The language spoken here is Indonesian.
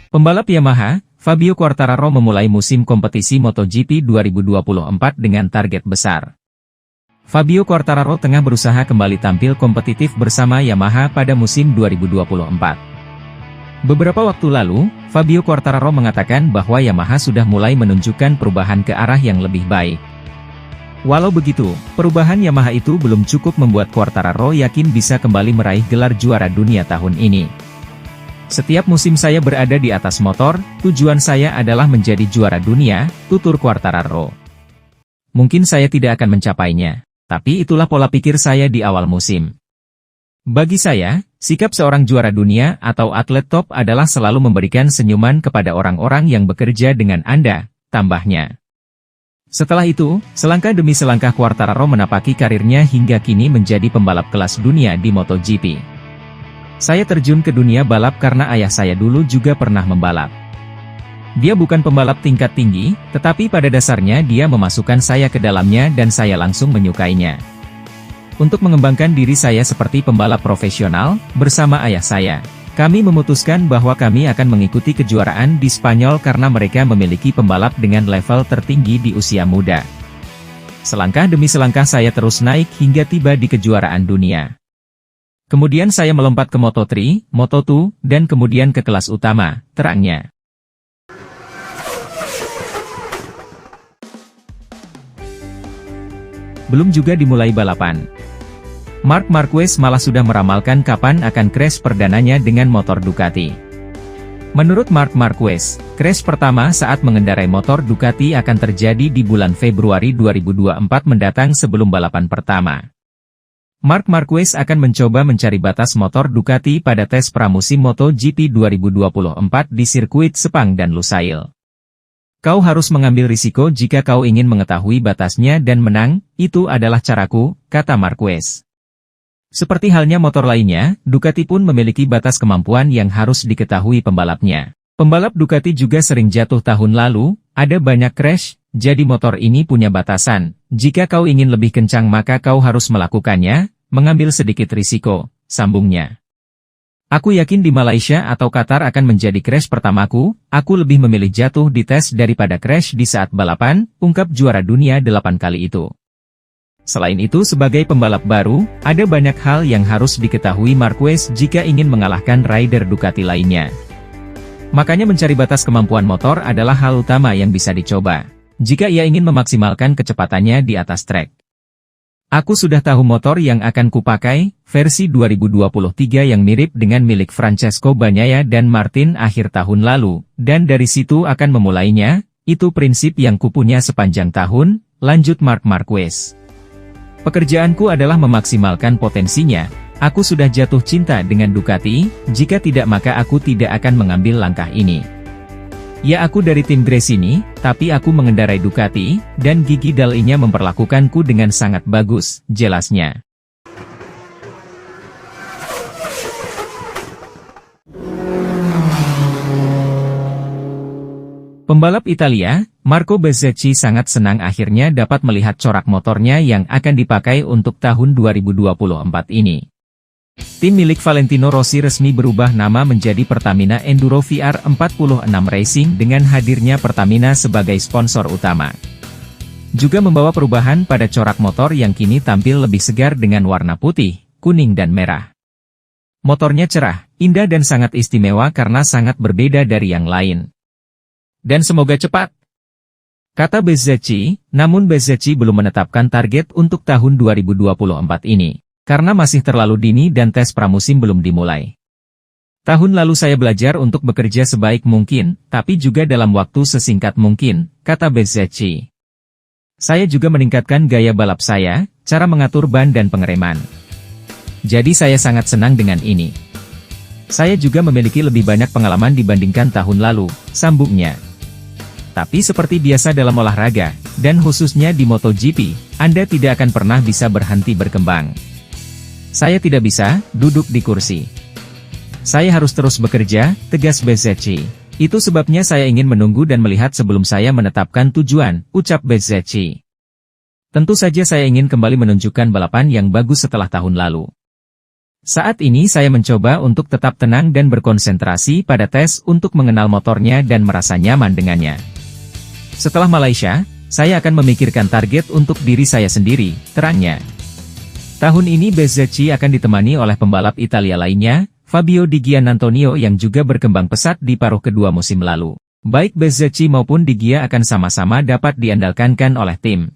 Pembalap Yamaha, Fabio Quartararo memulai musim kompetisi MotoGP 2024 dengan target besar. Fabio Quartararo tengah berusaha kembali tampil kompetitif bersama Yamaha pada musim 2024. Beberapa waktu lalu, Fabio Quartararo mengatakan bahwa Yamaha sudah mulai menunjukkan perubahan ke arah yang lebih baik. Walau begitu, perubahan Yamaha itu belum cukup membuat Quartararo yakin bisa kembali meraih gelar juara dunia tahun ini. "Setiap musim saya berada di atas motor, tujuan saya adalah menjadi juara dunia," tutur Quartararo. "Mungkin saya tidak akan mencapainya, tapi itulah pola pikir saya di awal musim. Bagi saya, sikap seorang juara dunia atau atlet top adalah selalu memberikan senyuman kepada orang-orang yang bekerja dengan Anda," tambahnya. Setelah itu, selangkah demi selangkah Quartararo menapaki karirnya hingga kini menjadi pembalap kelas dunia di MotoGP. "Saya terjun ke dunia balap karena ayah saya dulu juga pernah membalap. Dia bukan pembalap tingkat tinggi, tetapi pada dasarnya dia memasukkan saya ke dalamnya dan saya langsung menyukainya. Untuk mengembangkan diri saya seperti pembalap profesional, bersama ayah saya, kami memutuskan bahwa kami akan mengikuti kejuaraan di Spanyol karena mereka memiliki pembalap dengan level tertinggi di usia muda. Selangkah demi selangkah saya terus naik hingga tiba di kejuaraan dunia. Kemudian saya melompat ke Moto3, Moto2, dan kemudian ke kelas utama," terangnya. Belum juga dimulai balapan, Marc Marquez malah sudah meramalkan kapan akan crash perdananya dengan motor Ducati. Menurut Marc Marquez, crash pertama saat mengendarai motor Ducati akan terjadi di bulan Februari 2024 mendatang sebelum balapan pertama. Marc Marquez akan mencoba mencari batas motor Ducati pada tes pramusim MotoGP 2024 di sirkuit Sepang dan Lusail. "Kau harus mengambil risiko jika kau ingin mengetahui batasnya dan menang, itu adalah caraku," kata Marquez. Seperti halnya motor lainnya, Ducati pun memiliki batas kemampuan yang harus diketahui pembalapnya. Pembalap Ducati juga sering jatuh tahun lalu, ada banyak crash, jadi motor ini punya batasan. "Jika kau ingin lebih kencang maka kau harus melakukannya, mengambil sedikit risiko," sambungnya. "Aku yakin di Malaysia atau Qatar akan menjadi crash pertamaku, aku lebih memilih jatuh di tes daripada crash di saat balapan," ungkap juara dunia 8 kali itu. Selain itu sebagai pembalap baru, ada banyak hal yang harus diketahui Marquez jika ingin mengalahkan rider Ducati lainnya. Makanya mencari batas kemampuan motor adalah hal utama yang bisa dicoba, jika ia ingin memaksimalkan kecepatannya di atas trek. "Aku sudah tahu motor yang akan kupakai, versi 2023 yang mirip dengan milik Francesco Bagnaia dan Martin akhir tahun lalu, dan dari situ akan memulainya, itu prinsip yang kupunya sepanjang tahun," lanjut Marc Marquez. "Pekerjaanku adalah memaksimalkan potensinya. Aku sudah jatuh cinta dengan Ducati, jika tidak maka aku tidak akan mengambil langkah ini. Ya aku dari tim Gresini, tapi aku mengendarai Ducati, dan Gigi Dall'E-nya memperlakukanku dengan sangat bagus," jelasnya. Pembalap Italia, Marco Bezzecchi sangat senang akhirnya dapat melihat corak motornya yang akan dipakai untuk tahun 2024 ini. Tim milik Valentino Rossi resmi berubah nama menjadi Pertamina Enduro VR46 Racing dengan hadirnya Pertamina sebagai sponsor utama. Juga membawa perubahan pada corak motor yang kini tampil lebih segar dengan warna putih, kuning dan merah. Motornya cerah, indah dan sangat istimewa karena sangat berbeda dari yang lain. "Dan semoga cepat," kata Bezzecchi, namun Bezzecchi belum menetapkan target untuk tahun 2024 ini. Karena masih terlalu dini dan tes pramusim belum dimulai. "Tahun lalu saya belajar untuk bekerja sebaik mungkin, tapi juga dalam waktu sesingkat mungkin," kata Bezzecchi. "Saya juga meningkatkan gaya balap saya, cara mengatur ban dan pengereman. Jadi saya sangat senang dengan ini. Saya juga memiliki lebih banyak pengalaman dibandingkan tahun lalu," sambungnya. "Tapi seperti biasa dalam olahraga, dan khususnya di MotoGP, Anda tidak akan pernah bisa berhenti berkembang. Saya tidak bisa duduk di kursi. Saya harus terus bekerja," tegas Bezzecchi. "Itu sebabnya saya ingin menunggu dan melihat sebelum saya menetapkan tujuan," ucap Bezzecchi. "Tentu saja saya ingin kembali menunjukkan balapan yang bagus setelah tahun lalu. Saat ini saya mencoba untuk tetap tenang dan berkonsentrasi pada tes untuk mengenal motornya dan merasa nyaman dengannya. Setelah Malaysia, saya akan memikirkan target untuk diri saya sendiri, terangnya. Tahun ini Bezzecchi akan ditemani oleh pembalap Italia lainnya, Fabio Di Giannantonio yang juga berkembang pesat di paruh kedua musim lalu. Baik Bezzecchi maupun Di Gia akan sama-sama dapat diandalkan oleh tim.